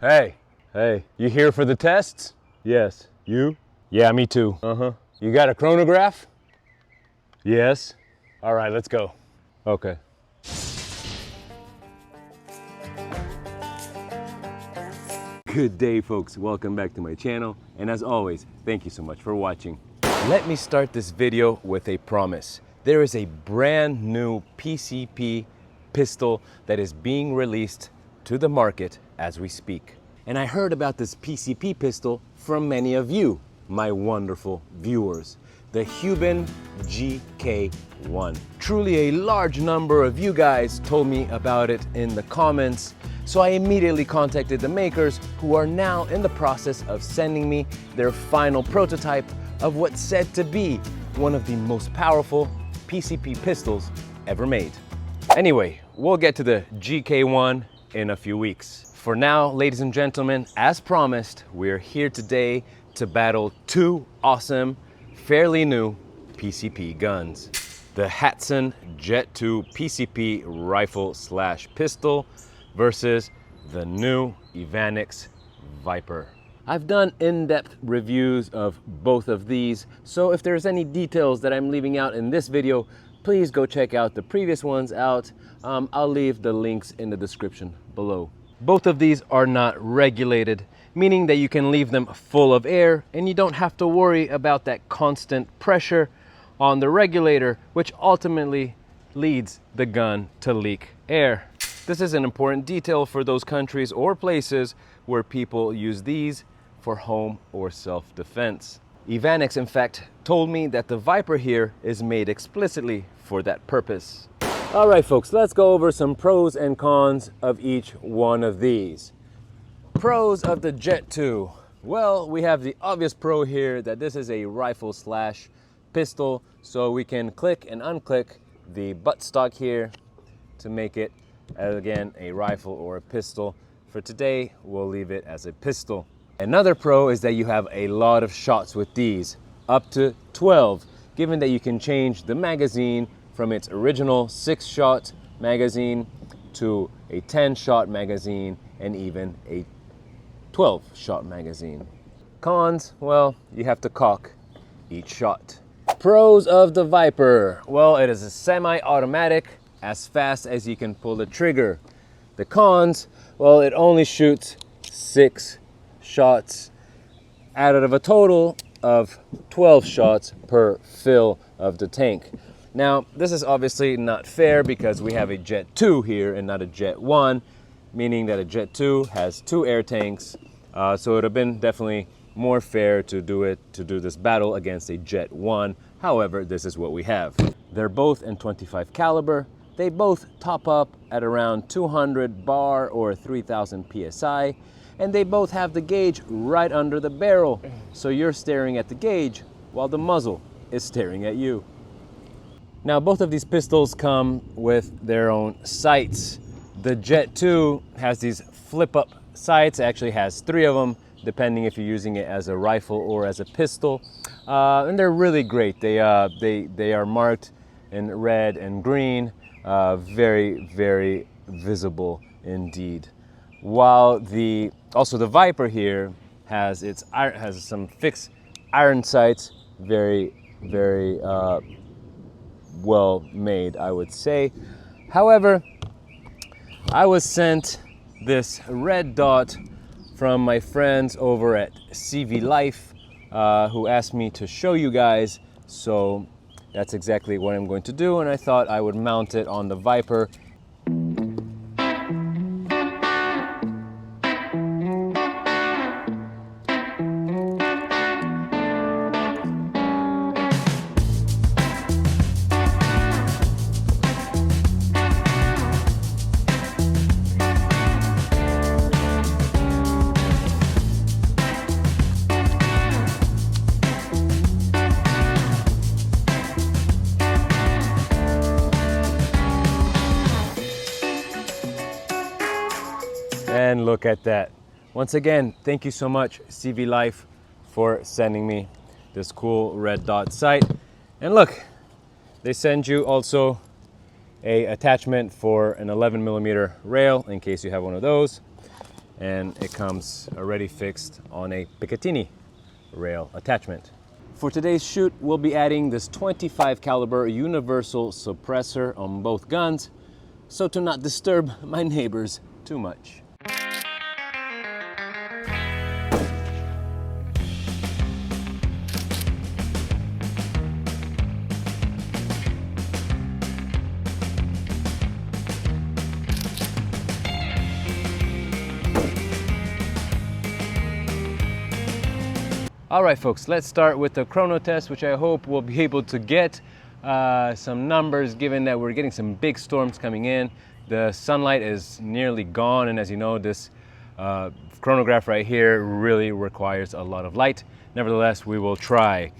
Hey, you here for the tests? Yes. You? Yeah, me too. You got a chronograph? Yes. All right, let's go. Okay. Good day, folks. Welcome back to my channel. And as always, thank you so much for watching. Let me start this video with a promise. There is a brand new PCP pistol that is being released to the market as we speak. And I heard about this PCP pistol from many of you, my wonderful viewers. The Huben GK1. Truly a large number of you guys told me about it in the comments, so I immediately contacted the makers, who are now in the process of sending me their final prototype of what's said to be one of the most powerful PCP pistols ever made. Anyway, we'll get to the GK1 in a few weeks. For now, ladies and gentlemen, as promised, we're here today to battle two awesome, fairly new PCP guns. The HATSAN JET2 PCP rifle/pistol versus the new Evanix VIPER. I've done in-depth reviews of both of these, so if there's any details that I'm leaving out in this video, please go check out the previous ones out. I'll leave the links in the description below. Both of these are not regulated, meaning that you can leave them full of air and you don't have to worry about that constant pressure on the regulator, which ultimately leads the gun to leak air. This is an important detail for those countries or places where people use these for home or self-defense. Evanix, in fact, told me that the VIPER here is made explicitly for that purpose. All right, folks, let's go over some pros and cons of each one of these. Pros of the Jet2. Well, we have the obvious pro here that this is a rifle/pistol, so we can click and unclick the buttstock here to make it, again, a rifle or a pistol. For today, we'll leave it as a pistol. Another pro is that you have a lot of shots with these, up to 12, given that you can change the magazine from its original 6-shot magazine to a 10-shot magazine and even a 12-shot magazine. Cons, well, you have to cock each shot. Pros of the VIPER. Well, it is a semi-automatic, as fast as you can pull the trigger. The cons, well, it only shoots 6 shots out of a total of 12 shots per fill of the tank. Now, this is obviously not fair because we have a Jet2 here and not a Jet1, meaning that a Jet2 has 2 air tanks, so it would have been definitely more fair to do this battle against a Jet1. However, this is what we have. They're both in .25 caliber. They both top up at around 200 bar or 3000 psi, and they both have the gauge right under the barrel, so you're staring at the gauge while the muzzle is staring at you. Now, both of these pistols come with their own sights. The Jet2 has these flip-up sights. It actually has 3 of them, depending if you're using it as a rifle or as a pistol, and they're really great. They are marked in red and green, very, very visible indeed. While also the VIPER here has some fixed iron sights, very, very well made, I would say. However, I was sent this red dot from my friends over at CV Life, who asked me to show you guys, so that's exactly what I'm going to do, and I thought I would mount it on the VIPER. And look at that. Once again, thank you so much, CV Life, for sending me this cool red dot sight. And look, they send you also a attachment for an 11mm rail in case you have one of those. and it comes already fixed on a Picatinny rail attachment. For today's shoot, we'll be adding this 25 caliber universal suppressor on both guns, so to not disturb my neighbors too much. All right, folks, let's start with the chrono test, which I hope we'll be able to get some numbers, given that we're getting some big storms coming in. The sunlight is nearly gone, and as you know, this chronograph right here really requires a lot of light. Nevertheless, we will try.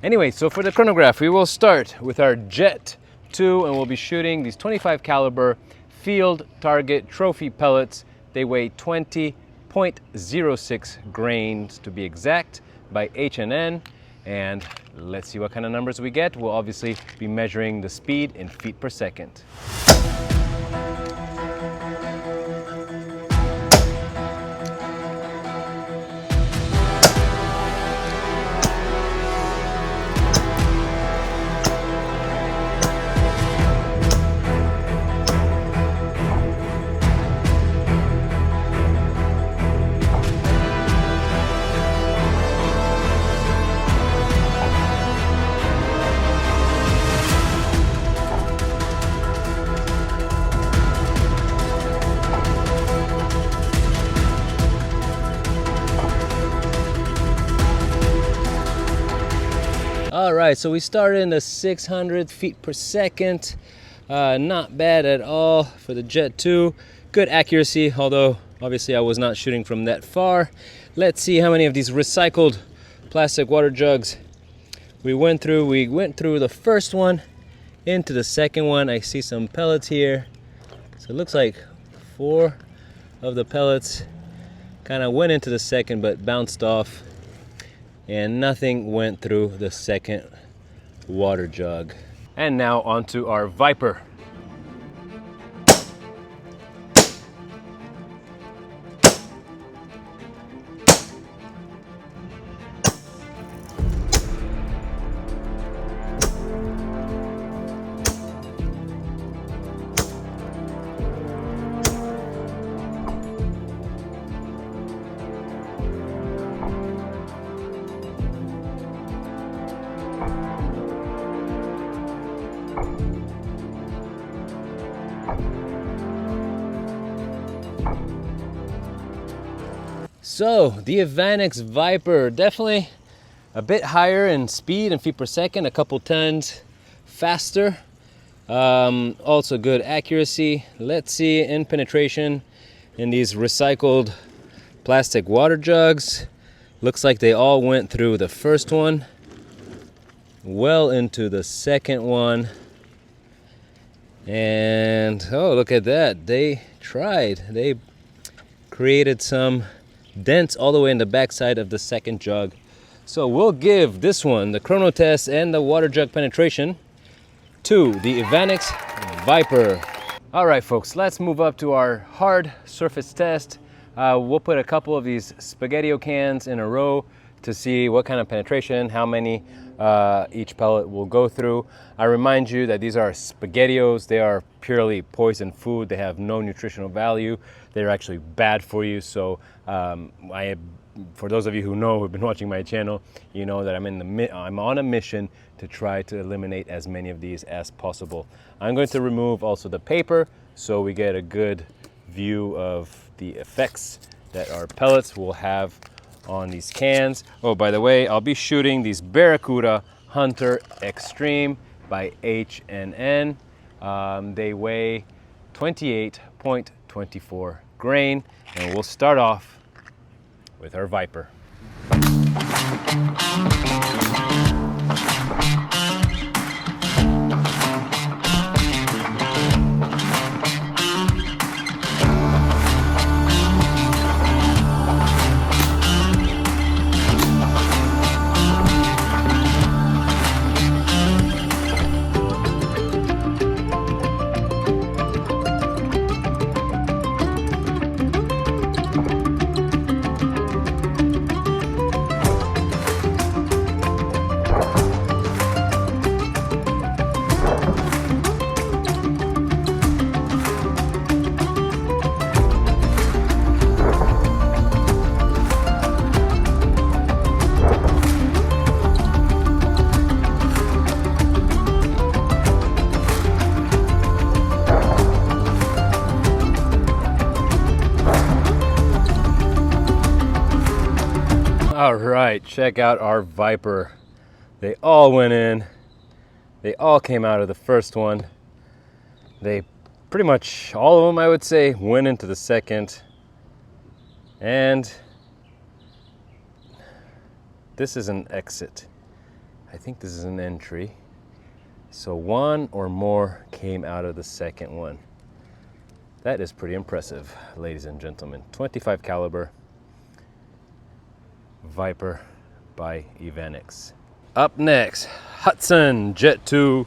Anyway, so for the chronograph, we will start with our Jet 2, and we'll be shooting these 25 caliber field target trophy pellets. They weigh 20.06 grains to be exact, by H&N, and let's see what kind of numbers we get. We'll obviously be measuring the speed in feet per second. All right, so we started in the 600 feet per second. Not bad at all for the Jet 2. Good accuracy, although obviously I was not shooting from that far. Let's see how many of these recycled plastic water jugs we went through. We went through the first one into the second one. I see some pellets here. So it looks like 4 of the pellets kind of went into the second but bounced off, and nothing went through the second water jug. And now onto our VIPER. So the Evanix VIPER, definitely a bit higher in speed and feet per second, a couple tons faster. Also good accuracy. Let's see in penetration in these recycled plastic water jugs. Looks like they all went through the first one, well into the second one. And oh, look at that. They tried. They created some dents all the way in the backside of the second jug. So we'll give this one, the chrono test and the water jug penetration, to the Evanix VIPER. All right, folks, let's move up to our hard surface test. We'll put a couple of these Spaghettio cans in a row to see what kind of penetration, how many each pellet will go through. I remind you that these are Spaghettios. They are purely poison food. They have no nutritional value. They're actually bad for you. So for those of you who know, who've been watching my channel, you know that I'm on a mission to try to eliminate as many of these as possible. I'm going to remove also the paper so we get a good view of the effects that our pellets will have on these cans. Oh, by the way, I'll be shooting these Barracuda Hunter Extreme by H&N. They weigh 28.24 grain, and we'll start off with our VIPER. All right, check out our VIPER. They all went in. They all came out of the first one. They pretty much, all of them, I would say, went into the second. And this is an exit. I think this is an entry. So one or more came out of the second one. That is pretty impressive, ladies and gentlemen. 25 caliber VIPER by Evanix. Up next, HATSAN Jet2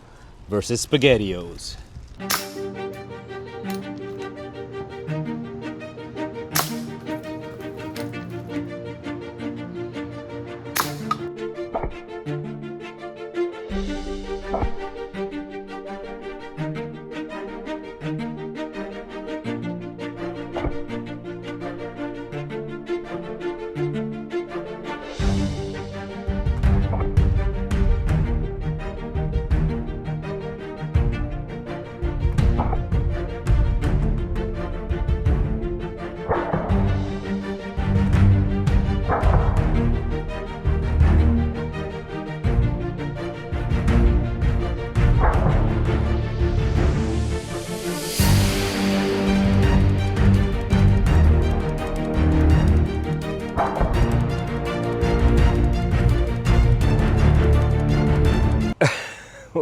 versus Spaghettios.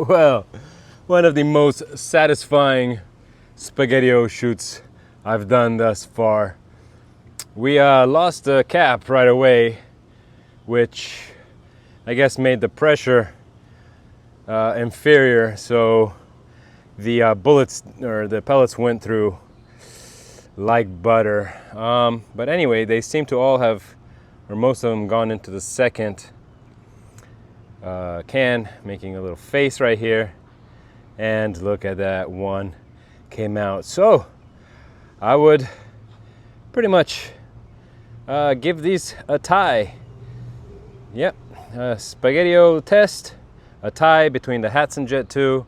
Well, one of the most satisfying Spaghettio shoots I've done thus far. We lost the cap right away, which I guess made the pressure inferior, so the bullets or the pellets went through like butter. But anyway, they seem to all have, or most of them, gone into the second can, making a little face right here. And look at that, one came out. So I would pretty much give these a tie. Yep, Spaghettio Test, a tie between the HATSAN Jet2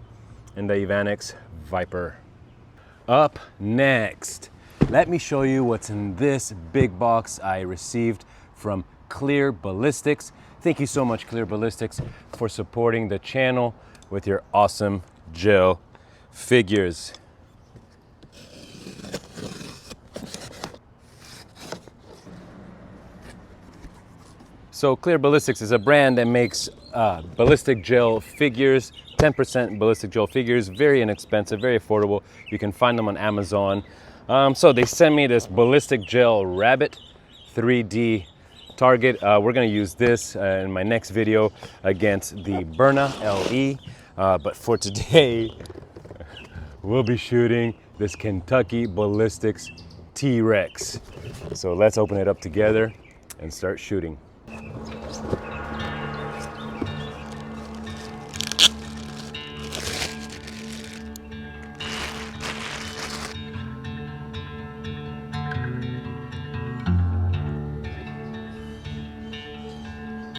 and the Evanix VIPER. Up next, let me show you what's in this big box I received from Clear Ballistics. Thank you so much, Clear Ballistics, for supporting the channel with your awesome gel figures. So Clear Ballistics is a brand that makes ballistic gel figures, 10% ballistic gel figures, very inexpensive, very affordable. You can find them on Amazon. So they sent me this ballistic gel rabbit 3D target. We're gonna use this in my next video against the Berna LE. But for today, we'll be shooting this Kentucky Ballistics T-Rex. So let's open it up together and start shooting.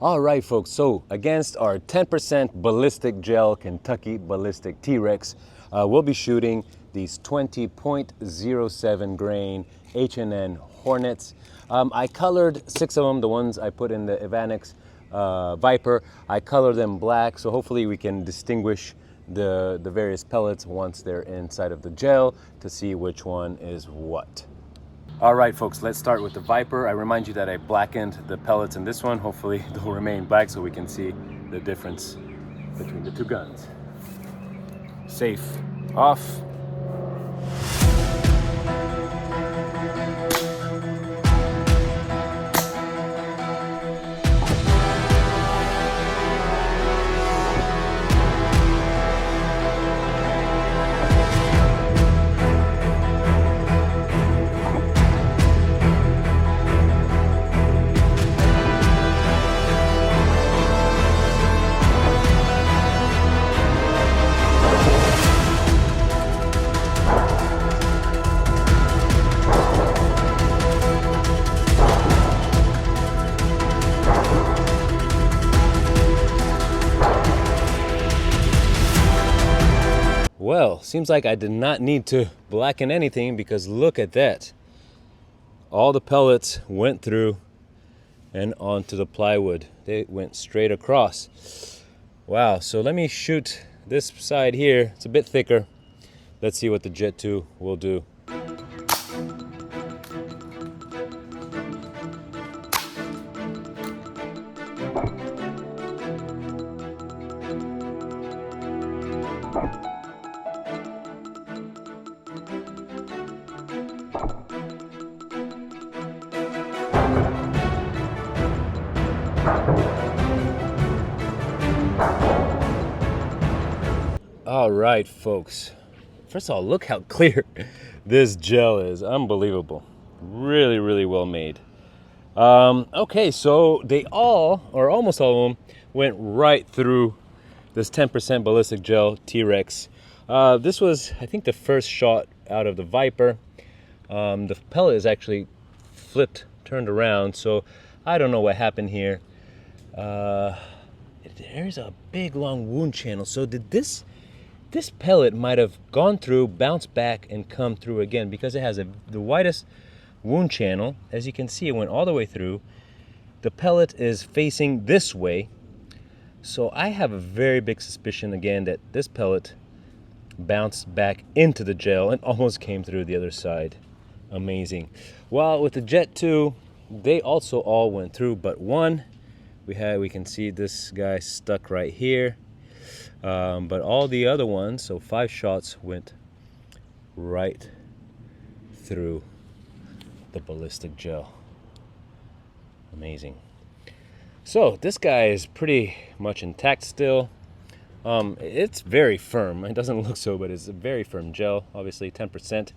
All right, folks, so against our 10% ballistic gel Kentucky Ballistic T-Rex, we'll be shooting these 20.07 grain H&N Hornets. I colored 6 of them, the ones I put in the Evanix VIPER. I colored them black, so hopefully we can distinguish the various pellets once they're inside of the gel to see which one is what. All right, folks, let's start with the VIPER. I remind you that I blackened the pellets in this one. Hopefully they'll remain black so we can see the difference between the two guns. Safe, off. Well, seems like I did not need to blacken anything because look at that. All the pellets went through and onto the plywood. They went straight across. Wow, so let me shoot this side here. It's a bit thicker. Let's see what the Jet 2 will do. All right, folks. First of all, look how clear this gel is. Unbelievable. Really, really well made. Okay, so they all, or almost all of them, went right through this 10% Ballistic Gel T-Rex. This was, I think, the first shot out of the VIPER. The pellet is actually flipped, turned around, so I don't know what happened here. There's a big long wound channel. So did this pellet might have gone through, bounced back, and come through again, because it has the widest wound channel. As you can see, it went all the way through. The pellet is facing this way. So I have a very big suspicion again that this pellet bounced back into the gel and almost came through the other side. Amazing. Well, with the Jet 2, they also all went through, but one, we can see this guy stuck right here. But all the other ones, so 5 shots, went right through the ballistic gel. Amazing. So this guy is pretty much intact still. It's very firm. It doesn't look so, but it's a very firm gel, obviously 10%.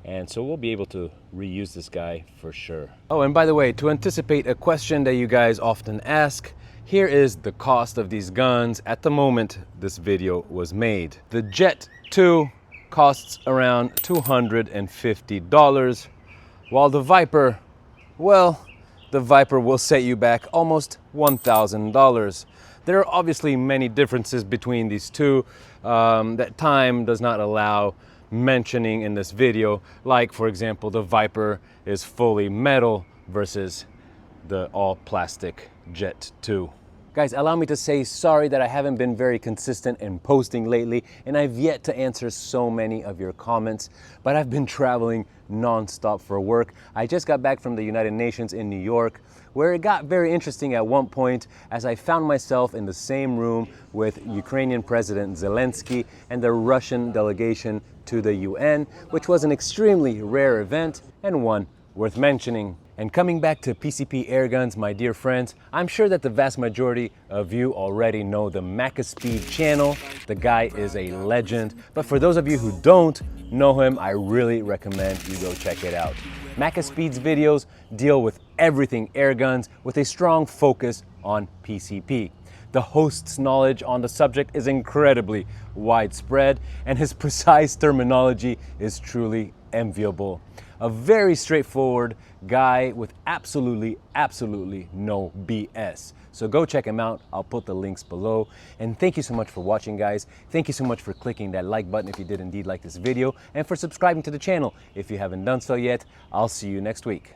And so we'll be able to reuse this guy for sure. Oh, and by the way, to anticipate a question that you guys often ask, here is the cost of these guns at the moment this video was made. The Jet 2 costs around $250, while the VIPER, well, the VIPER will set you back almost $1,000. There are obviously many differences between these two that time does not allow mentioning in this video. Like, for example, the VIPER is fully metal versus the all plastic Jet 2. Guys, allow me to say sorry that I haven't been very consistent in posting lately, and I've yet to answer so many of your comments, but I've been traveling non-stop for work. I just got back from the United Nations in New York, where it got very interesting at one point as I found myself in the same room with Ukrainian President Zelensky and the Russian delegation to the UN, which was an extremely rare event and one worth mentioning. And coming back to PCP airguns, my dear friends, I'm sure that the vast majority of you already know the Macaspeed channel. The guy is a legend, but for those of you who don't know him, I really recommend you go check it out. Macaspeed's videos deal with everything airguns with a strong focus on PCP. The host's knowledge on the subject is incredibly widespread, and his precise terminology is truly enviable. A very straightforward guy with absolutely no BS. So go check him out. I'll put the links below. And thank you so much for watching, guys. Thank you so much for clicking that like button if you did indeed like this video, and for subscribing to the channel if you haven't done so yet. I'll see you next week.